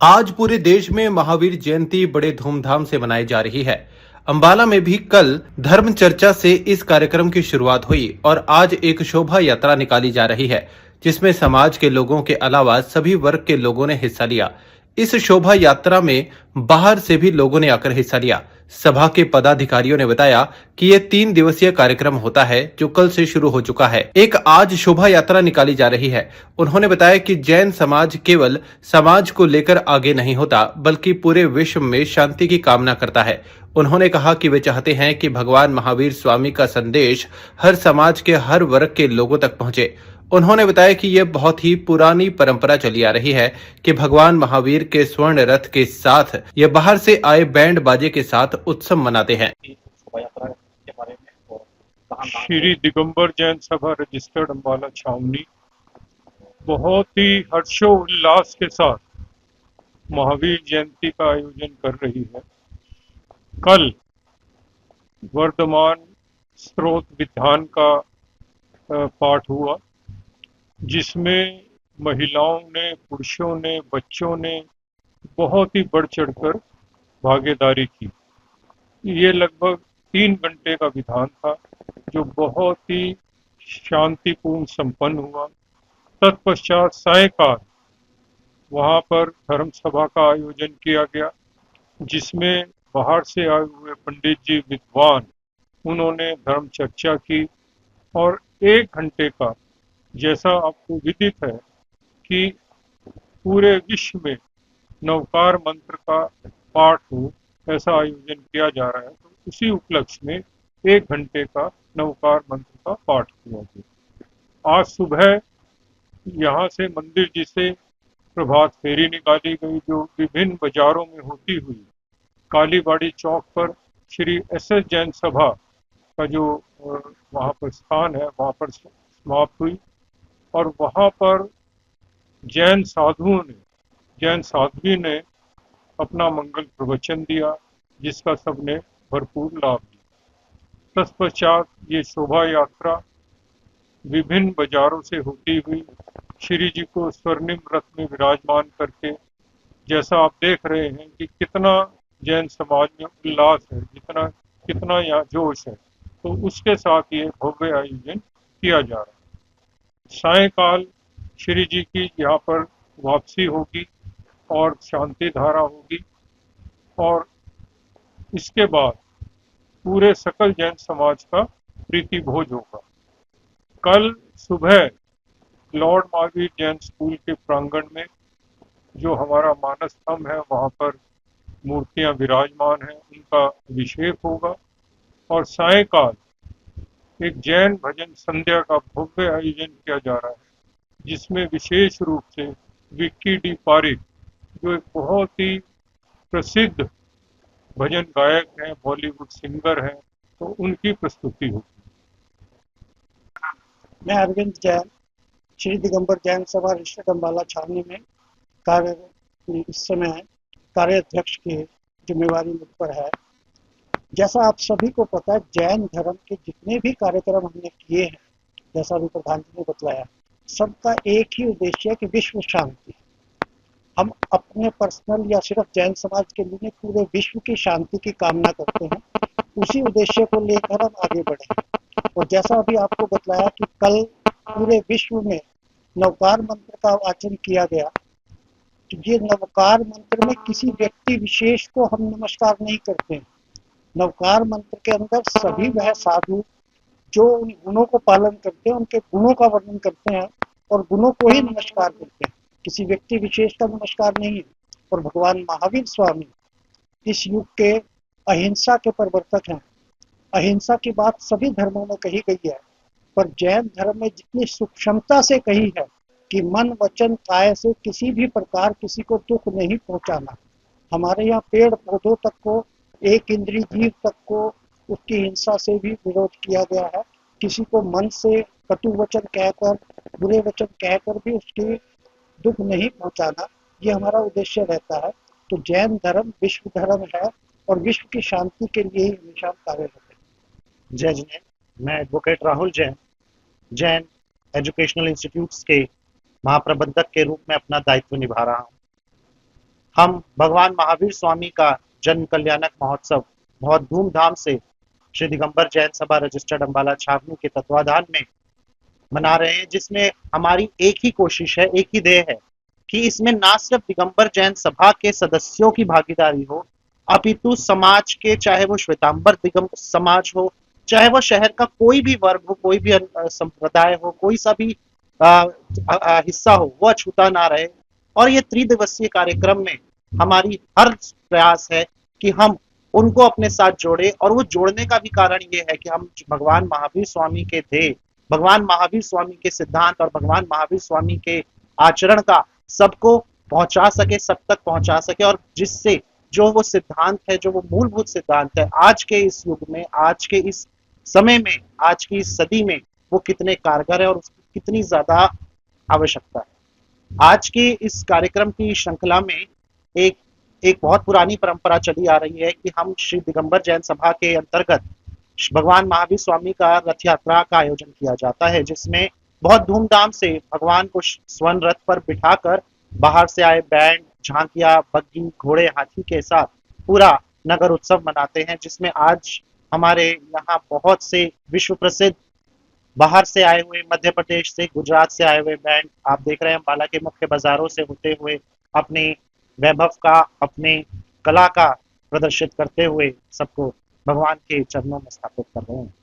आज पूरे देश में महावीर जयंती बड़े धूमधाम से मनाई जा रही है। अंबाला में भी कल धर्म चर्चा से इस कार्यक्रम की शुरुआत हुई और आज एक शोभा यात्रा निकाली जा रही है, जिसमें समाज के लोगों के अलावा सभी वर्ग के लोगों ने हिस्सा लिया। इस शोभा यात्रा में बाहर से भी लोगों ने आकर हिस्सा लिया। सभा के पदाधिकारियों ने बताया कि ये 3 दिवसीय कार्यक्रम होता है, जो कल से शुरू हो चुका है। एक आज शोभा यात्रा निकाली जा रही है। उन्होंने बताया कि जैन समाज केवल समाज को लेकर आगे नहीं होता, बल्कि पूरे विश्व में शांति की कामना करता है। उन्होंने कहा कि वे चाहते हैं कि भगवान महावीर स्वामी का संदेश हर समाज के हर वर्ग के लोगों तक पहुंचे। उन्होंने बताया कि यह बहुत ही पुरानी परंपरा चली आ रही है कि भगवान महावीर के स्वर्ण रथ के साथ यह बाहर से आए बैंड बाजे के साथ उत्सव मनाते हैं। श्री दिगंबर जैन सभा रजिस्टर्ड अंबाला छावनी बहुत ही हर्षोल्लास के साथ महावीर जयंती का आयोजन कर रही है। कल वर्धमान स्त्रोत विधान का पाठ हुआ, जिसमें महिलाओं ने, पुरुषों ने, बच्चों ने बहुत ही बढ़ चढ़कर भागीदारी की। ये लगभग 3 घंटे का विधान था, जो बहुत ही शांतिपूर्ण संपन्न हुआ। तत्पश्चात सायंकाल वहां पर धर्म सभा का आयोजन किया गया, जिसमें बाहर से आए हुए पंडित जी विद्वान, उन्होंने धर्म चर्चा की और 1 घंटे का, जैसा आपको विदित है कि पूरे विश्व में नवकार मंत्र का पाठ हो, ऐसा आयोजन किया जा रहा है। तो उसी उपलक्ष्य में 1 घंटे का नवकार मंत्र का पाठ किया गया। आज सुबह यहाँ से मंदिर जी से प्रभात फेरी निकाली गई, जो विभिन्न बाजारों में होती हुई कालीबाड़ी चौक पर श्री एस.एस. जैन सभा का जो वहाँ पर स्थान है, वहाँ पर समाप्त हुई। और वहाँ पर जैन साध्वी ने अपना मंगल प्रवचन दिया, जिसका सबने भरपूर लाभ लिया। तत्पश्चात ये शोभा यात्रा विभिन्न बाजारों से होती हुई श्री जी को स्वर्णिम रथ में विराजमान करके, जैसा आप देख रहे हैं कि कितना जैन समाज में उल्लास है, कितना यहाँ जोश है, तो उसके साथ ये भव्य आयोजन किया जा रहा है। सायंकाल श्री जी की यहाँ पर वापसी होगी और शांति धारा होगी, और इसके बाद पूरे सकल जैन समाज का प्रीति भोज होगा। कल सुबह लॉर्ड महावीर जैन स्कूल के प्रांगण में जो हमारा मानस स्तंभ है, वहाँ पर मूर्तियां विराजमान हैं, उनका अभिषेक होगा। और सायंकाल एक जैन भजन संध्या का भव्य आयोजन किया जा रहा है, जिसमें विशेष रूप से विक्की डी पारिक, जो एक बहुत ही प्रसिद्ध भजन गायक हैं, बॉलीवुड सिंगर हैं, तो उनकी प्रस्तुति होगी। मैं अरविंद जैन, श्री दिगंबर जैन सभा रजिस्टर्ड अंबाला छावनी में इस समय कार्याध्यक्ष की जिम्मेवारी मुझ पर है। जैसा आप सभी को पता है, जैन धर्म के जितने भी कार्यक्रम हमने किए हैं, जैसा भी प्रधान जी ने बतलाया, सबका एक ही उद्देश्य है कि विश्व शांति। हम अपने पर्सनल या सिर्फ जैन समाज के लिए पूरे विश्व की शांति की कामना करते हैं। उसी उद्देश्य को लेकर हम आगे बढ़े। और जैसा अभी आपको बतलाया कि कल पूरे विश्व में नवकार मंत्र का वाचन किया गया, तो ये नवकार मंत्र में किसी व्यक्ति विशेष को हम नमस्कार नहीं करते हैं। नवकार मंत्र के अंदर सभी वह साधु जो उन गुणों को पालन करते हैं, उनके गुणों का वर्णन करते हैं और गुणों को ही नमस्कार करते हैं, किसी व्यक्ति विशेष का नमस्कार नहीं है। और भगवान महावीर स्वामी इस युग के अहिंसा के प्रवर्तक हैं। अहिंसा की बात सभी धर्मों में कही गई है, पर जैन धर्म में जितनी सूक्ष्मता से कही है कि मन वचन काय से किसी भी प्रकार किसी को दुख नहीं पहुंचाना। हमारे यहाँ पेड़ पौधों तक को, एक इंद्रिय जीव तक को उसकी हिंसा से भी विरोध किया गया है। किसी को मन से कटु वचन कहकर, बुरे वचन कहकर भी उसकी दुख नहीं पहुंचाना, ये हमारा उद्देश्य रहता है। तो जैन धर्म विश्व धर्म है और विश्व की शांति के लिए ही हमेशा कार्यरत है। जय जैन। मैं advocate Rahul Jain, Jain educational institutes के महाप्रबंधक के रूप में अपना दायित्व निभा रहा हूँ। हम भगवान महावीर स्वामी का जन्म कल्याणक महोत्सव बहुत धूमधाम से श्री दिगंबर जैन सभा रजिस्टर्ड अम्बाला छावनी के तत्वाधान में मना रहे हैं, जिसमें हमारी एक ही कोशिश है, एक ही ध्येय है कि इसमें ना सिर्फ दिगंबर जैन सभा के सदस्यों की भागीदारी हो, अपितु समाज के, चाहे वो श्वेतांबर दिगंबर समाज हो, चाहे वो शहर का कोई भी वर्ग हो, कोई भी संप्रदाय हो, कोई सा भी हिस्सा हो, वो अछूता ना रहे। और ये त्रिदिवसीय कार्यक्रम में हमारी हर प्रयास है कि हम उनको अपने साथ जोड़े, और वो जोड़ने का भी कारण ये है कि हम भगवान महावीर स्वामी के ध्येय, भगवान महावीर स्वामी के सिद्धांत और भगवान महावीर स्वामी के आचरण का सबको पहुंचा सके, सब तक पहुंचा सके, और जिससे जो वो सिद्धांत है, जो वो मूलभूत सिद्धांत है, आज के इस युग में, आज के इस समय में, आज की इस सदी में वो कितने कारगर है और उसकी कितनी ज्यादा आवश्यकता है। आज के इस कार्यक्रम की श्रृंखला में एक एक बहुत पुरानी परंपरा चली आ रही है कि हम श्री दिगंबर जैन सभा के अंतर्गत भगवान महावीर स्वामी का रथ यात्रा का आयोजन किया जाता है, जिसमें बहुत धूमधाम से भगवान को स्वर्ण रथ पर बिठाकर बाहर से आए बैंड, झांकियां, बग्गी, घोड़े, हाथी के साथ पूरा नगर उत्सव मनाते हैं, जिसमें आज हमारे यहाँ बहुत से विश्व प्रसिद्ध बाहर से आए हुए, मध्य प्रदेश से, गुजरात से आए हुए बैंड आप देख रहे हैं अम्बाला के मुख्य बाजारों से होते हुए अपने वैभव का, अपने कला का प्रदर्शित करते हुए सबको भगवान के चरणों में स्थापित कर रहे हैं।